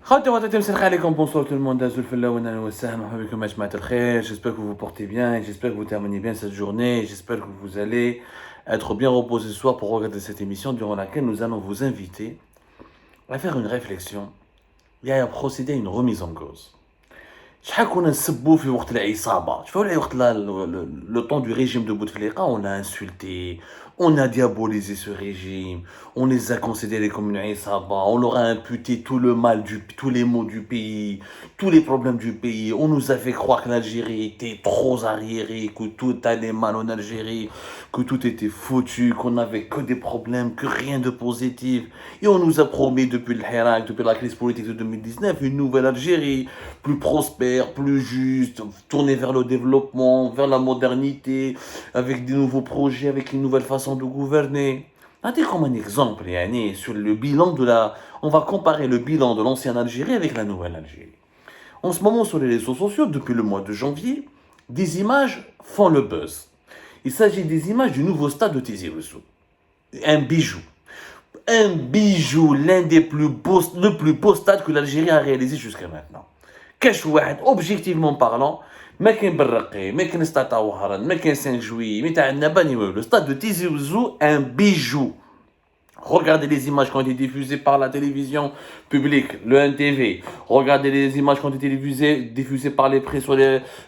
خواتي وخواتاتي مساء الخير عليكم bonsoir tout le monde Azul Fella wa ahlan wa sahlan marhaba bikum ya jamaat al-khair. J'espère que vous vous portez bien, j'espère que vous terminez bien cette journée, j'espère que vous allez être bien reposé ce soir pour regarder cette émission durant laquelle nous allons vous inviter à faire une réflexion et à procéder à une remise en cause. شحال كنا نسبوا في وقت العصابة شوفوا وقت le temps du régime de Bouteflika, on a insulté, on a diabolisé ce régime, on les a considérés comme une isaba, on leur a imputé tout le mal, tous les maux du pays, tous les problèmes du pays. On nous a fait croire que l'Algérie était trop arriérée, que tout allait mal en Algérie, que tout était foutu, qu'on n'avait que des problèmes, que rien de positif. Et on nous a promis depuis le Hirak, depuis la crise politique de 2019, une nouvelle Algérie, plus prospère, plus juste, tournée vers le développement, vers la modernité, avec des nouveaux projets, avec une nouvelle façon de gouverner. Regardez comme un exemple, Yanni, sur le bilan on va comparer le bilan de l'ancienne Algérie avec la nouvelle Algérie. En ce moment, sur les réseaux sociaux, depuis le mois de janvier, des images font le buzz. Il s'agit des images du nouveau stade de Tizi Ouzou. Un bijou. Un bijou, l'un des plus beaux, le plus beau stade que l'Algérie a réalisé jusqu'à maintenant. Objectivement parlant, ما كاين بالرقي ما كاين ستاد وهران ما كاين 5 juillet mais تاع النباني والو le stade de Tizi Ouzou, un bijou. Regardez les images qui ont été diffusées par la télévision publique, le NTV. Regardez les images qui ont été diffusées par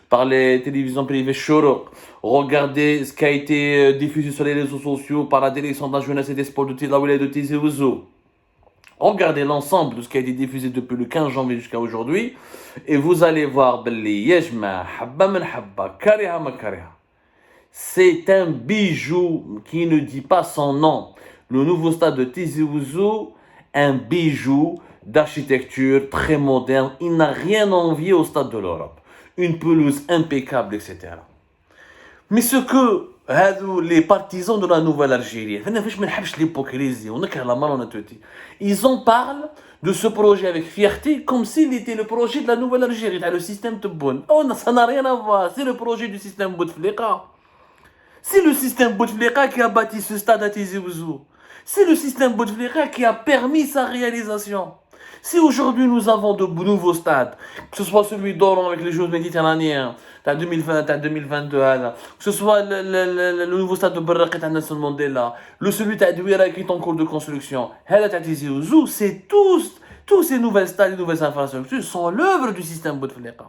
par les télévisions privées Chorouk. Regardez ce qui a été diffusé sur les réseaux sociaux par la direction de la jeunesse et des sports de la wilaya de Tizi Ouzou. Regardez l'ensemble de ce qui a été diffusé depuis le 15 janvier jusqu'à aujourd'hui et vous allez voir c'est un bijou qui ne dit pas son nom. Le nouveau stade de Tizi Ouzou, un bijou d'architecture très moderne. Il n'a rien envié au stade de l'Europe. Une pelouse impeccable, etc. Mais ce que les partisans de la nouvelle Algérie, ils en parlent de ce projet avec fierté comme s'il était le projet de la nouvelle Algérie, le système Tebboune. Oh, ça n'a rien à voir, c'est le projet du système Bouteflika. C'est le système Bouteflika qui a bâti ce stade à Tizi Ouzou. C'est le système Bouteflika qui a permis sa réalisation. Si aujourd'hui nous avons de nouveaux stades, que ce soit celui d'Oran avec les Jeux méditerranéens, t'as 2020, t'as 2022, que ce soit le nouveau stade de Barraqet à Nelson Mandela, celui de Douira qui est en cours de construction, Tizi Ouzou, c'est tous ces nouvelles stades, nouvelles infrastructures sont l'œuvre du système Bouteflika.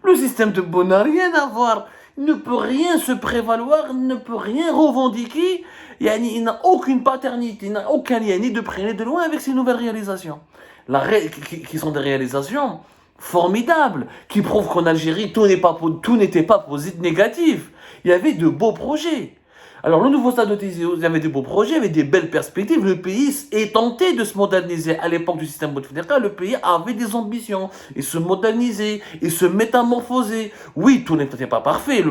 Le système de Bouteflika n'a rien à voir, il ne peut rien se prévaloir, il ne peut rien revendiquer, il n'a aucune paternité, il n'a aucun lien ni de près ni de loin avec ces nouvelles réalisations. Qui sont des réalisations formidables, qui prouvent qu'en Algérie, tout n'était pas positif, négatif. Il y avait de beaux projets. Alors, le nouveau stade de Tizi Ouzou, il y avait de beaux projets, il y avait des belles perspectives. Le pays est tenté de se moderniser. À l'époque du système Bouteflika, le pays avait des ambitions, et se moderniser, et se métamorphoser. Oui, tout n'était pas parfait.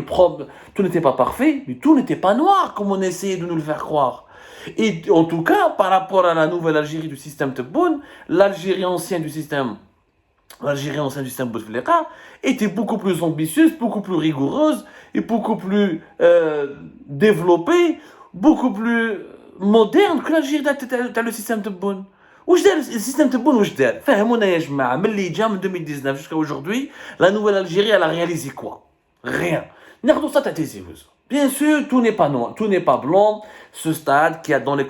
Tout n'était pas parfait, mais tout n'était pas noir, comme on essayait de nous le faire croire. Et en tout cas, par rapport à la nouvelle Algérie du système Tebboune, l'Algérie ancienne du système Bouteflika était beaucoup plus ambitieuse, beaucoup plus rigoureuse et beaucoup plus développée, beaucoup plus moderne que l'Algérie dans le système Tebboune. واش دار السيستم تبون واش دار فهمونا يا جماعه ملي جا من 2019 jusqu'à aujourd'hui la nouvelle Algérie elle a réalisé quoi rien ناخذوا ça à Tizi Ouzou. Bien sûr, tout n'est pas noir, tout n'est pas blanc. Ce stade qui a dans les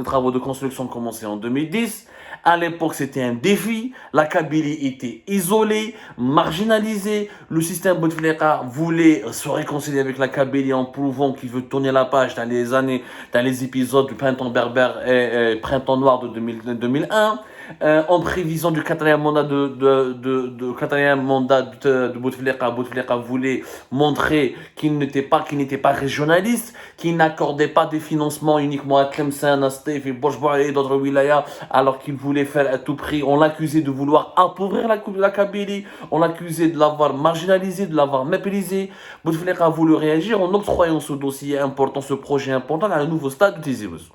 travaux de construction commencé en 2010, à l'époque c'était un défi. La Kabylie était isolée, marginalisée. Le système Bouteflika voulait se réconcilier avec la Kabylie en prouvant qu'il veut tourner la page dans les épisodes du printemps berbère et printemps noir de 2001. En prévision du quatrième mandat de Bouteflika, Bouteflika voulait montrer qu'il n'était pas régionaliste, qu'il n'accordait pas des financements uniquement à Tlemcen, à Stef et Bouchboua et d'autres wilayas, alors qu'il voulait faire à tout prix. On l'accusait de vouloir appauvrir la Kabylie, on l'accusait de l'avoir marginalisé, de l'avoir méprisé. Bouteflika a voulu réagir en octroyant ce dossier important, ce projet important à un nouveau stade de Tizi Ouzou,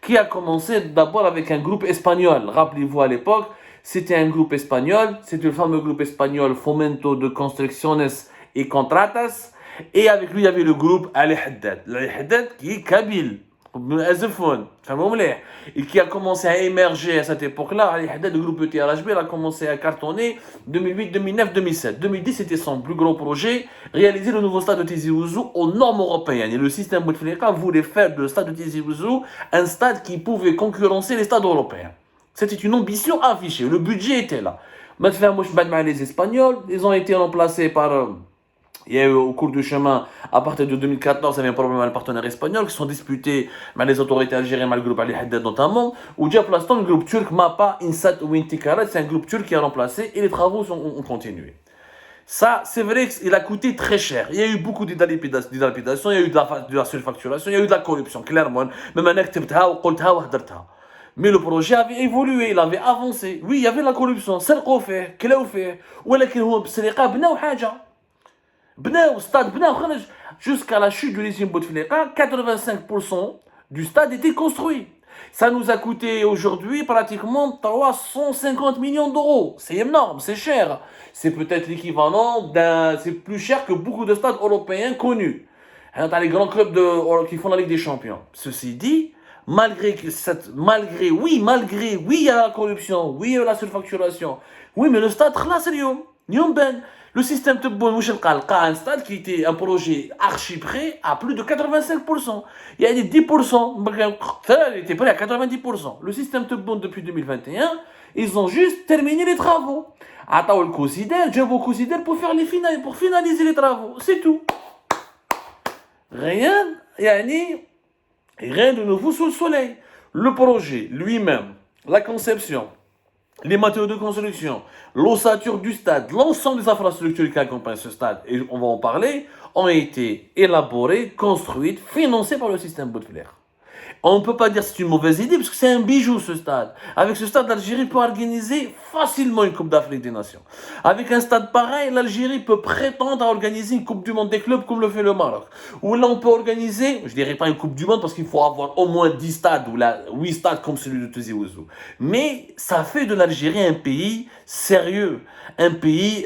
qui a commencé d'abord avec un groupe espagnol. Rappelez-vous à l'époque, c'était un groupe espagnol, c'était le fameux groupe espagnol Fomento de Construcciones y Contratas, et avec lui il y avait le groupe Ali Haddad qui est kabyle. et qui a commencé à émerger à cette époque-là. Le groupe TRHB a commencé à cartonner 2008, 2009, 2007. 2010, c'était son plus gros projet, réaliser le nouveau stade de Tizi Ouzou aux normes européennes. Et le système Bouteflika voulait faire de stade de Tizi Ouzou un stade qui pouvait concurrencer les stades européens. C'était une ambition affichée, le budget était là. Maintenant, les Espagnols, ils ont été remplacés par... Il y a eu au cours du chemin, à partir de 2014, il y avait un problème avec les partenaires espagnols qui sont disputés avec les autorités algériennes, avec le groupe Ali Haddad notamment. Ou déjà pour l'instant, le groupe turc MAPA, Insat ou Intikarat, c'est un groupe turc qui a remplacé et les travaux ont continué. Ça, c'est vrai qu'il a coûté très cher. Il y a eu beaucoup dilapidations, il y a eu de la surfacturation, il y a eu de la corruption, clairement. Mais le projet avait évolué, il avait avancé. Oui, il y avait de la corruption, سرقوا فيه, كلاو فيه, ولكن هو بسرقة بناو حاجة. بناو stade, بناو خرج. Jusqu'à la chute du régime Bouteflika, 85% du stade était construit. Ça nous a coûté aujourd'hui pratiquement 350 millions d'euros. C'est énorme, c'est cher. C'est peut-être l'équivalent c'est plus cher que beaucoup de stades européens connus. Dans les grands clubs qui font la Ligue des Champions. Ceci dit, malgré, oui, il y a la corruption, oui, il y a la surfacturation, oui, mais le stade, là, c'est le système de un stade qui était un projet archi prêt à plus de 85%. Il y a des 10%, il était prêt à 90%. Le système de bon depuis 2021, ils ont juste terminé les travaux. Attends, le considère, je vous considère pour finaliser les travaux. C'est tout. Rien de nouveau sous le soleil. Le projet lui-même, la conception, les matériaux de construction, l'ossature du stade, l'ensemble des infrastructures qui accompagnent ce stade, et on va en parler, ont été élaborées, construites, financées par le système Bouteflika. On ne peut pas dire que c'est une mauvaise idée, parce que c'est un bijou ce stade. Avec ce stade, l'Algérie peut organiser facilement une Coupe d'Afrique des Nations. Avec un stade pareil, l'Algérie peut prétendre à organiser une Coupe du Monde des clubs comme le fait le Maroc. Ou là, on peut organiser, je ne dirais pas une Coupe du Monde, parce qu'il faut avoir au moins 10 stades, ou 8 stades comme celui de Tizi Ouzou. Mais ça fait de l'Algérie un pays sérieux, un pays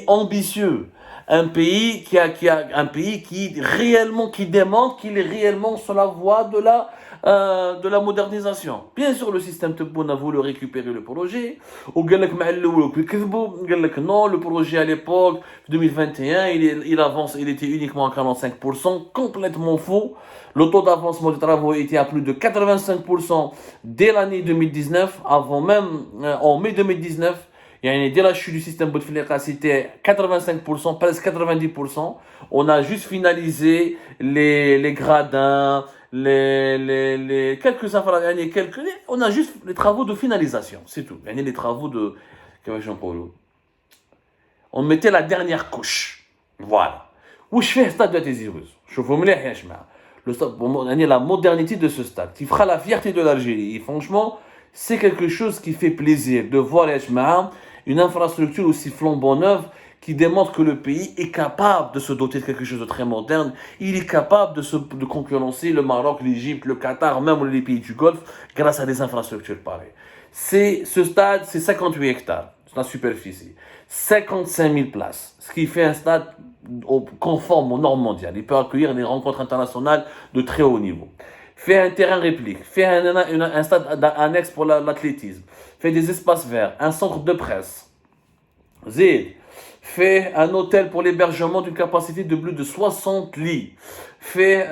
ambitieux. Un pays qui démontre qu'il est réellement sur la voie de la modernisation. Bien sûr, le système Tebboune a voulu récupérer le projet. Ou non, le projet à l'époque, 2021, il avance, il était uniquement à 45%, complètement faux. Le taux d'avancement des travaux était à plus de 85% dès l'année 2019, avant même, en mai 2019. Dès la chute du système Bouteflika, c'était 85%, presque 90%. On a juste finalisé les gradins, quelques affaires, on a juste les travaux de finalisation, c'est tout. Les travaux de... On mettait la dernière couche. Voilà. Où je fais le stade de Tizi Ouzou. Je vous mets la modernité de ce stade, qui fera la fierté de l'Algérie. Et franchement, c'est quelque chose qui fait plaisir de voir une infrastructure aussi flambant neuve qui démontre que le pays est capable de se doter de quelque chose de très moderne. Il est capable de concurrencer le Maroc, l'Égypte, le Qatar, même les pays du Golfe, grâce à des infrastructures pareilles. Ce stade, c'est 58 hectares, c'est la superficie. 55 000 places, ce qui fait un stade conforme aux normes mondiales. Il peut accueillir des rencontres internationales de très haut niveau. Fait un terrain réplique, fait un stade annexe pour l'athlétisme, fait des espaces verts, un centre de presse, fait un hôtel pour l'hébergement d'une capacité de plus de 60 lits, fait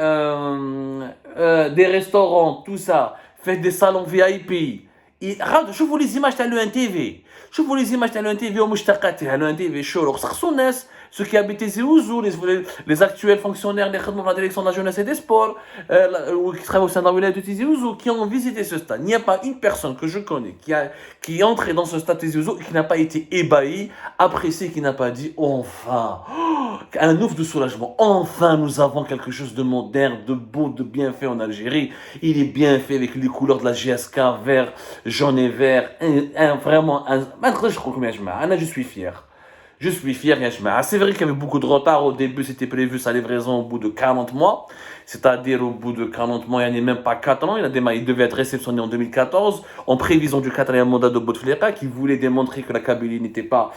des restaurants, tout ça, fait des salons VIP. شوفوا les images تاع le NTV. شوفوا les images تاع le NTV ومشتقات تاع le NTV شو خصو الناس ceux qui habitent Tizi Ouzou, les actuels fonctionnaires de la direction de la jeunesse et des sports, ou qui travaillent au sein de la wilaya de Tizi Ouzou, qui ont visité ce stade. Il n'y a pas une personne que je connais qui est entrée dans ce stade Tizi Ouzou et qui n'a pas été ébahi, apprécié, qui n'a pas dit enfin, un ouf de soulagement. Enfin, nous avons quelque chose de moderne, de beau, de bien fait en Algérie. Il est bien fait avec les couleurs de la GSK, vert, jaune et vert. Vraiment, je suis fier. Je suis fier, ya jma'a. C'est vrai qu'il y avait beaucoup de retard. Au début, c'était prévu sa livraison au bout de 40 mois. C'est-à-dire au bout de 40 mois, il n'y a même pas 4 ans. Il devait être réceptionné en 2014, en prévision du 4e mandat de Bouteflika, qui voulait démontrer que la Kabylie n'était pas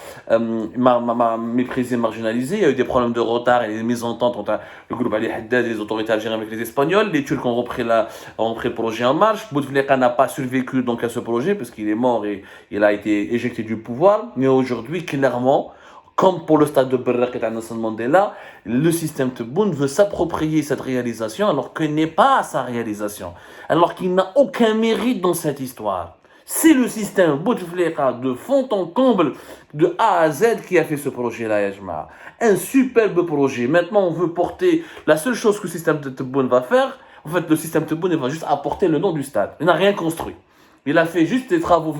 méprisée, marginalisée. Il y a eu des problèmes de retard et des mésententes entre le groupe Ali Haddad et les autorités algériennes avec les Espagnols. Les Turcs ont repris le projet en marche. Bouteflika n'a pas survécu donc à ce projet, parce qu'il est mort et il a été éjecté du pouvoir. Mais aujourd'hui, clairement, comme pour le stade de Berrak et Nelson Mandela, le système Tebboune veut s'approprier cette réalisation alors qu'il n'est pas à sa réalisation, alors qu'il n'a aucun mérite dans cette histoire. C'est le système Bouteflika de fond en comble, de A à Z, qui a fait ce projet-là, Yajma. Un superbe projet. Maintenant, on veut porter. La seule chose que le système Tebboune va faire, en fait, le système Tebboune va juste apporter le nom du stade. Il n'a rien construit. Il a fait juste des travaux,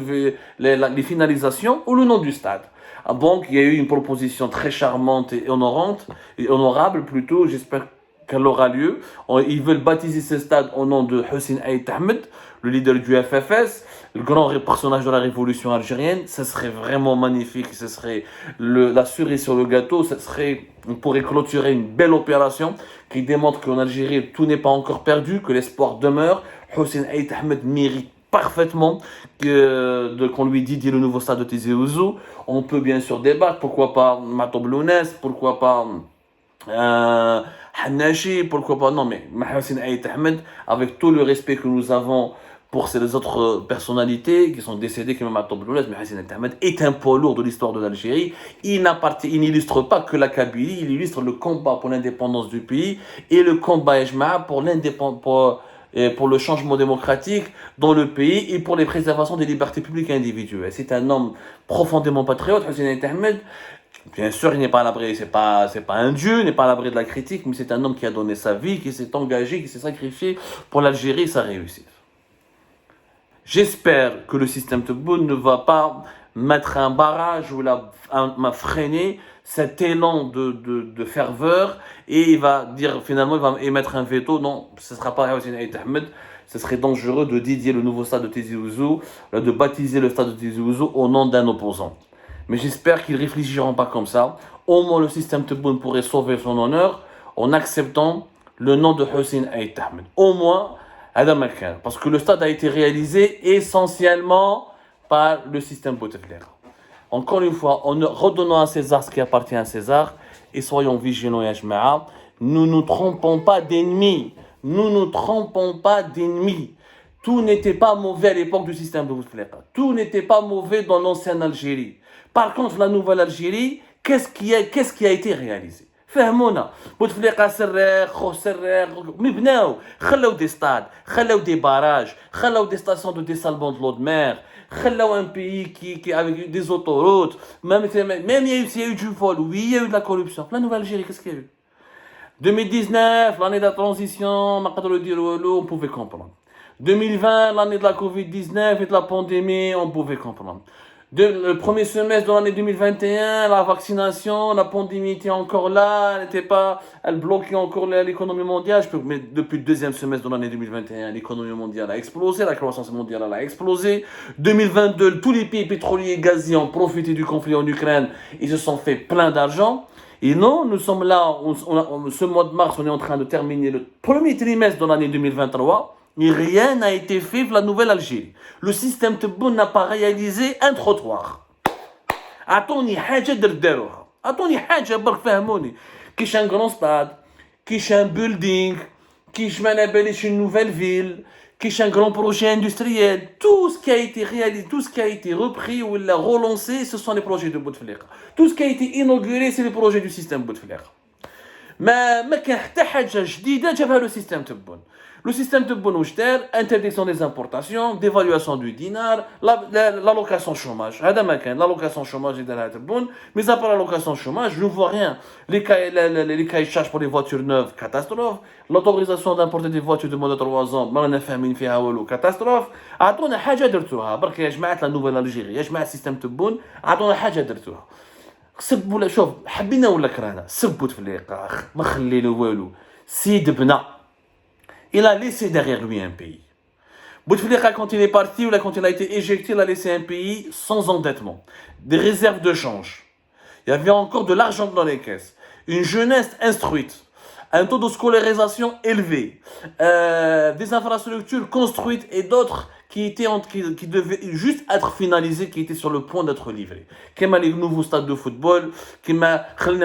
les finalisations ou le nom du stade. Donc, il y a eu une proposition très charmante et honorable plutôt. J'espère qu'elle aura lieu. Ils veulent baptiser ce stade au nom de Hussein Aït Ahmed, le leader du FFS, le grand personnage de la révolution algérienne. Ce serait vraiment magnifique. Ce serait la cerise sur le gâteau. On pourrait clôturer une belle opération qui démontre qu'en Algérie, tout n'est pas encore perdu, que l'espoir demeure. Hussein Aït Ahmed mérite parfaitement qu'on lui dit le nouveau stade de Tizi Ouzou. On peut bien sûr débattre, pourquoi pas Matoub Lounès, pourquoi pas Hanachi, pourquoi pas, non mais Hussein Aït Ahmed, avec tout le respect que nous avons pour ces autres personnalités qui sont décédées, comme Matoub Lounès, mais Hussein Aït Ahmed est un poids lourd de l'histoire de l'Algérie. Il n'illustre pas que la Kabylie, il illustre le combat pour l'indépendance du pays et le combat Ejma pour l'indépendance, et pour le changement démocratique dans le pays et pour les préservations des libertés publiques et individuelles. C'est un homme profondément patriote, Hussein Aït Ahmed. Bien sûr, il n'est pas à l'abri, c'est pas un dieu, il n'est pas à l'abri de la critique, mais c'est un homme qui a donné sa vie, qui s'est engagé, qui s'est sacrifié pour l'Algérie et sa réussite. J'espère que le système Tebboune ne va pas mettre un barrage ou freiner cet élan de ferveur et il va dire finalement, il va émettre un veto. Non, ce ne sera pas Hussein Aït Ahmed. Ce serait dangereux de dédier le nouveau stade de Tizi Ouzou, de baptiser le stade de Tizi Ouzou au nom d'un opposant. Mais j'espère qu'ils ne réfléchiront pas comme ça. Au moins, le système Tebboune pourrait sauver son honneur en acceptant le nom de Hussein Aït Ahmed. Au moins, parce que le stade a été réalisé essentiellement par le système Bouteflika. Encore une fois, en redonnant à César ce qui appartient à César, et soyons vigilants, ya jma'a, nous ne nous trompons pas d'ennemis. Nous ne nous trompons pas d'ennemis. Tout n'était pas mauvais à l'époque du système de Bouteflika. Tout n'était pas mauvais dans l'ancienne Algérie. Par contre, la nouvelle Algérie, qu'est-ce qui a été réalisé? فهمونا بوتفليقه سراخ خو سراخ مي بناو خلاو دي ستاد خلاو دي باراج خلاو دي ستاسيون دو ديسالبون دو لو دو مير خلاو ان بيي qui avec des autoroutes même il y a eu du vol, oui il y a eu de la corruption. La nouvelle Algérie, qu'est-ce qu'il y a eu? 2019, l'année de la transition, on pouvait comprendre. 2020, l'année de la Covid-19 et de la pandémie, on pouvait comprendre. Le premier semestre de l'année 2021, la vaccination, la pandémie était encore là, elle bloquait encore l'économie mondiale. Mais depuis le deuxième semestre de l'année 2021, l'économie mondiale a explosé, la croissance mondiale a explosé. 2022, tous les pays pétroliers et gaziers ont profité du conflit en Ukraine, ils se sont fait plein d'argent. Et non, nous sommes là, ce mois de mars, on est en train de terminer le premier trimestre de l'année 2023. Mais rien n'a été fait pour la nouvelle Algérie. Le système Tebboune n'a pas réalisé un trottoir. Attendez, Kish un grand stade, kish un building, kish une nouvelle ville, kish un grand projet industriel. Tout ce qui a été réalisé, tout ce qui a été repris ou relancé, ce sont les projets de Bouteflika. Tout ce qui a été inauguré, c'est les projets du système Bouteflika. Mais il y a حاجة جديدة جابها le système Tebboune. Le système Tebboune وجدار, interdiction des importations, dévaluation du dinar, l'allocation chômage. هذا ما كان, l'allocation chômage اللي دارها Tebboune. Mais à part l'allocation chômage, je ne vois rien. Les cahiers de charges pour les voitures neuves, catastrophe. L'autorisation d'importer des voitures de moins de 3 ans, ما رانا فاهمين فيها والو, catastrophe. أعطونا حاجة درتوها. برك يا جماعة la nouvelle Algérie, يا جماعة السيستم Tebboune, أعطونا حاجة درتوها. سب ولا شوف حبينا ولا كرهنا سب بوتفليقه ما خلي له والو سيد بنا il a laissé derrière lui un pays. Bouteflika quand il est parti ou là quand il a été éjecté il a laissé un pays sans endettement, des réserves de change. Il y avait encore de l'argent dans les caisses. Une jeunesse instruite. Un taux de scolarisation élevé. Des infrastructures construites et d'autres qui devaient juste être finalisées, qui étaient sur le point d'être livrées. Comme les nouveaux stades de football, comme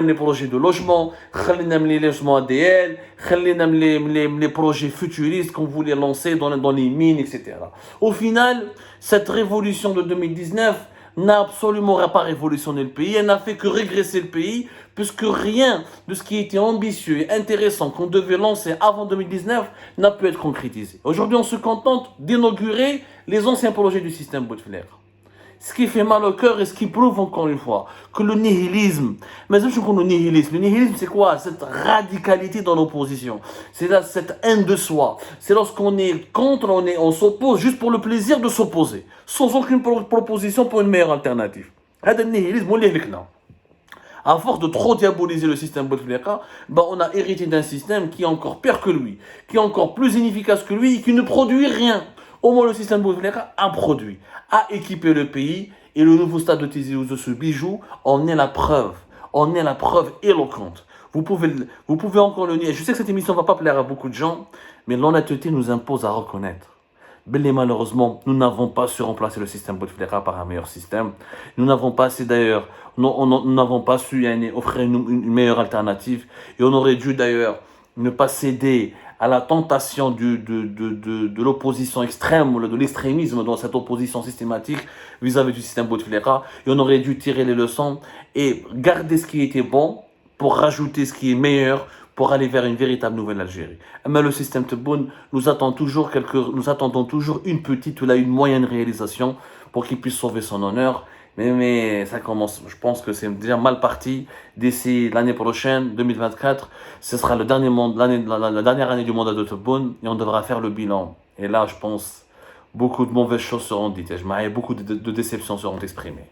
les projets de logement, les logements ADL, les projets futuristes qu'on voulait lancer dans les mines, etc. Au final, cette révolution de 2019 n'a absolument pas révolutionné le pays, elle n'a fait que régresser le pays, puisque rien de ce qui était ambitieux et intéressant qu'on devait lancer avant 2019 n'a pu être concrétisé. Aujourd'hui, on se contente d'inaugurer les anciens projets du système Bouteflika. Ce qui fait mal au cœur et ce qui prouve encore une fois que le nihilisme, mais je trouve le nihilisme c'est quoi? Cette radicalité dans l'opposition, c'est là cette haine de soi, c'est lorsqu'on est contre, on s'oppose juste pour le plaisir de s'opposer, sans aucune proposition pour une meilleure alternative. C'est le nihilisme, on l'est là. À force de trop diaboliser le système Bouteflika, on a hérité d'un système qui est encore pire que lui, qui est encore plus inefficace que lui et qui ne produit rien. Au moins, le système Bouteflika a produit, a équipé le pays, et le nouveau stade de Tizi Ouzou, ce bijou, en est la preuve. En est la preuve éloquente. Vous pouvez encore le nier. Je sais que cette émission ne va pas plaire à beaucoup de gens, mais l'honnêteté nous impose à reconnaître. Mais malheureusement, nous n'avons pas su remplacer le système Bouteflika par un meilleur système. Nous n'avons pas su d'ailleurs, nous n'avons pas su offrir une meilleure alternative. Et on aurait dû d'ailleurs ne pas céder à la tentation de l'opposition extrême, ou de l'extrémisme dans cette opposition systématique vis-à-vis du système Bouteflika. Et on aurait dû tirer les leçons et garder ce qui était bon pour rajouter ce qui est meilleur, pour aller vers une véritable nouvelle Algérie. Mais le système Tebboune, nous attendons toujours une petite ou une moyenne réalisation pour qu'il puisse sauver son honneur. Mais ça commence, je pense que c'est déjà mal parti. D'ici l'année prochaine, 2024, ce sera la dernière année du mandat de Tebboune et on devra faire le bilan. Et là, je pense, beaucoup de mauvaises choses seront dites. Beaucoup de déceptions seront exprimées.